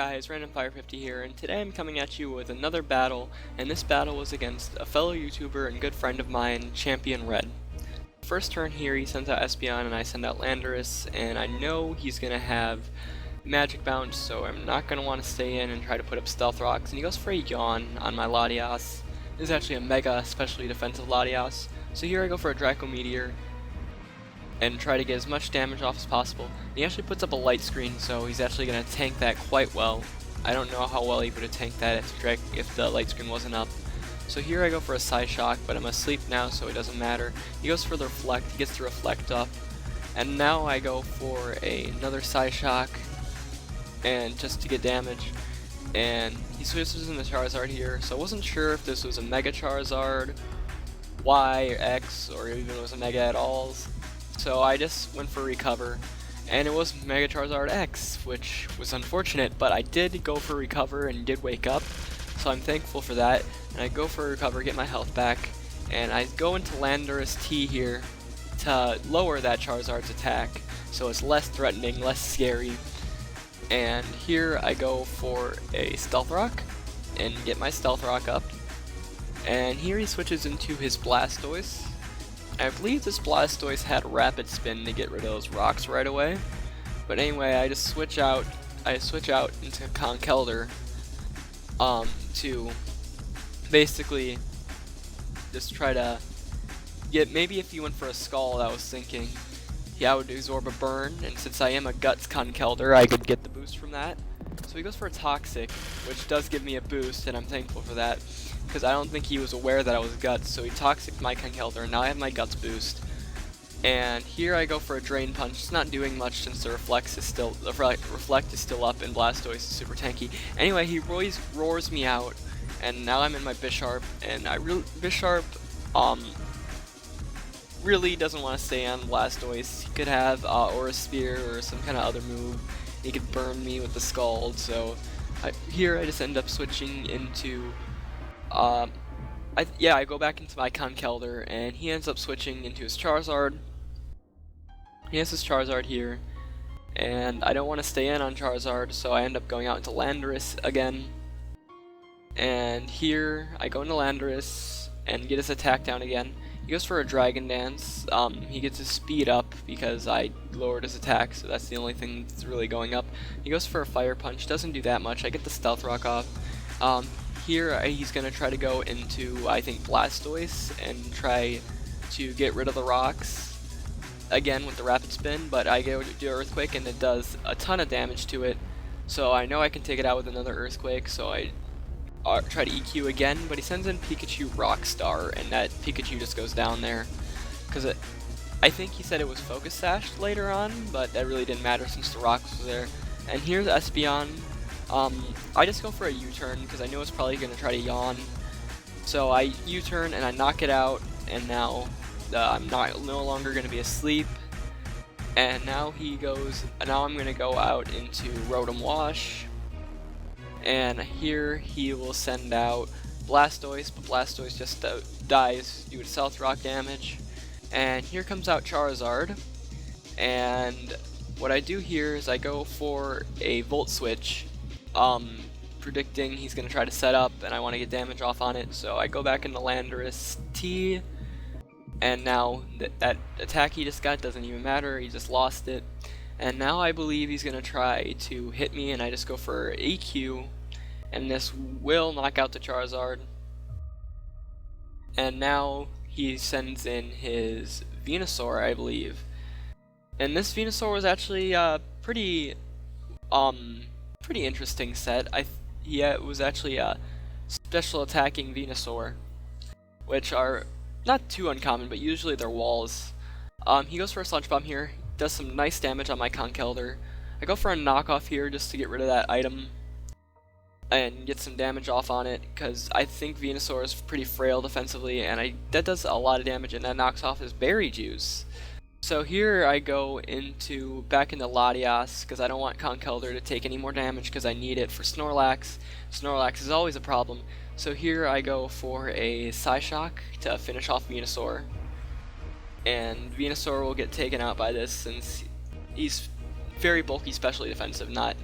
guys, RandomFire50 here, and today I'm coming at you with another battle, and this battle was against a fellow YouTuber and good friend of mine, XChampionRedx. First turn here, he sends out Espeon and I send out Landerous, and I know he's going to have Magic Bounce, so I'm not going to want to stay in and try to put up Stealth Rocks, and he goes for a Yawn on my Latias. This is actually a Mega, especially defensive Latias, so here I go for a Draco Meteor, and try to get as much damage off as possible. And he actually puts up a light screen, so he's actually going to tank that quite well. I don't know how well he would have tanked that if the light screen wasn't up. So here I go for a Psyshock, but I'm asleep now, so it doesn't matter. He goes for the Reflect, he gets the Reflect up. And now I go for another Psyshock, and just to get damage. And he switches into Charizard here, so I wasn't sure if this was a Mega Charizard, Y or X, or even if it was a Mega at all. So I just went for Recover, and it was Mega Charizard X, which was unfortunate, but I did go for Recover and did wake up, so I'm thankful for that. And I go for Recover, get my health back, and I go into Landerous T here to lower that Charizard's attack, so it's less threatening, less scary. And here I go for a Stealth Rock, and get my Stealth Rock up. And here he switches into his Blastoise. I believe this Blastoise had Rapid Spin to get rid of those rocks right away. But anyway, I just switch out into Conkeldurr to basically just try to get, maybe if he went for a Scald, I was thinking, yeah, I would absorb a burn, and since I am a Guts Conkeldurr, I could get the boost from that. So he goes for a Toxic, which does give me a boost, and I'm thankful for that, because I don't think he was aware that I was Guts, so he Toxic my Conkeldurr, and now I have my Guts boost. And here I go for a Drain Punch. It's not doing much since the Reflect is still up, and Blastoise is super tanky. Anyway, he roars me out, and now I'm in my Bisharp, and Bisharp really doesn't want to stay on Blastoise. He could have Aura Sphere or some kind of other move. He could burn me with the Scald, so here I just end up switching into I go back into my Conkeldurr, and he ends up switching into his Charizard. He has his Charizard here, and I don't want to stay in on Charizard, so I end up going out into Landerous again. And here I go into Landerous and get his attack down again. He goes for a Dragon Dance. He gets his speed up because I lowered his attack, so that's the only thing that's really going up. He goes for a Fire Punch, doesn't do that much. I get the Stealth Rock off. Here he's going to try to go into, I think, Blastoise and try to get rid of the rocks again with the Rapid Spin, but I go to do Earthquake and it does a ton of damage to it, so I know I can take it out with another Earthquake, so I try to EQ again, but he sends in Pikachu Rockstar, and that Pikachu just goes down there, because I think he said it was Focus Sash later on, but that really didn't matter since the rocks was there. And here's Espeon. I just go for a U-turn because I know it's probably going to try to Yawn. So I U-turn and I knock it out, and now I'm no longer going to be asleep. And now I'm going to go out into Rotom Wash. And here he will send out Blastoise, but Blastoise just dies due to Stealth Rock damage. And here comes out Charizard. And what I do here is I go for a Volt Switch. Predicting he's going to try to set up, and I want to get damage off on it, so I go back into Landerous T, and now that attack he just got doesn't even matter, he just lost it. And now I believe he's going to try to hit me, and I just go for EQ, and this will knock out the Charizard. And now he sends in his Venusaur, I believe. And this Venusaur was actually pretty interesting set. It was actually a special attacking Venusaur, which are not too uncommon, but usually they're walls. He goes for a Sludge Bomb here, does some nice damage on my Conkeldurr. I go for a knockoff here just to get rid of that item and get some damage off on it, because I think Venusaur is pretty frail defensively, and that does a lot of damage, and that knocks off his Berry Juice. So here I go back into Latias, because I don't want Conkeldurr to take any more damage because I need it for Snorlax. Snorlax is always a problem. So here I go for a Psyshock to finish off Venusaur. And Venusaur will get taken out by this since he's very bulky, specially defensive, not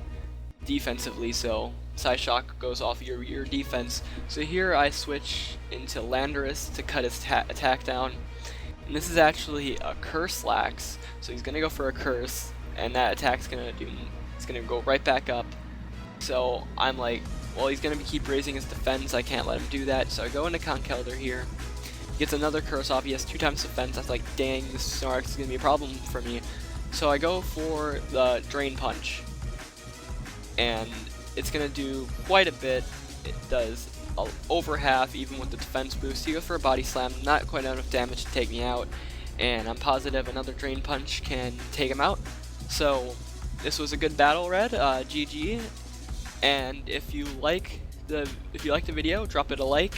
defensively, so Side Shock goes off your defense. So here I switch into Landerous to cut his attack down. And this is actually a Curse Lax, so he's gonna go for a Curse, and that attack's gonna go right back up. So I'm like, well, he's gonna keep raising his defense, I can't let him do that, so I go into Conkeldurr here. He gets another Curse off, he has 2 times defense. I was like, dang, this Snorlax is gonna be a problem for me. So I go for the Drain Punch, and it's gonna do quite a bit. It does over half, even with the defense boost. He goes for a Body Slam, not quite enough damage to take me out, and I'm positive another Drain Punch can take him out. So this was a good battle, Red. GG. And if you like the video, drop it a like,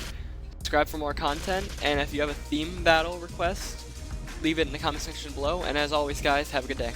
subscribe for more content, and if you have a theme battle request, leave it in the comment section below. And as always, guys, have a good day.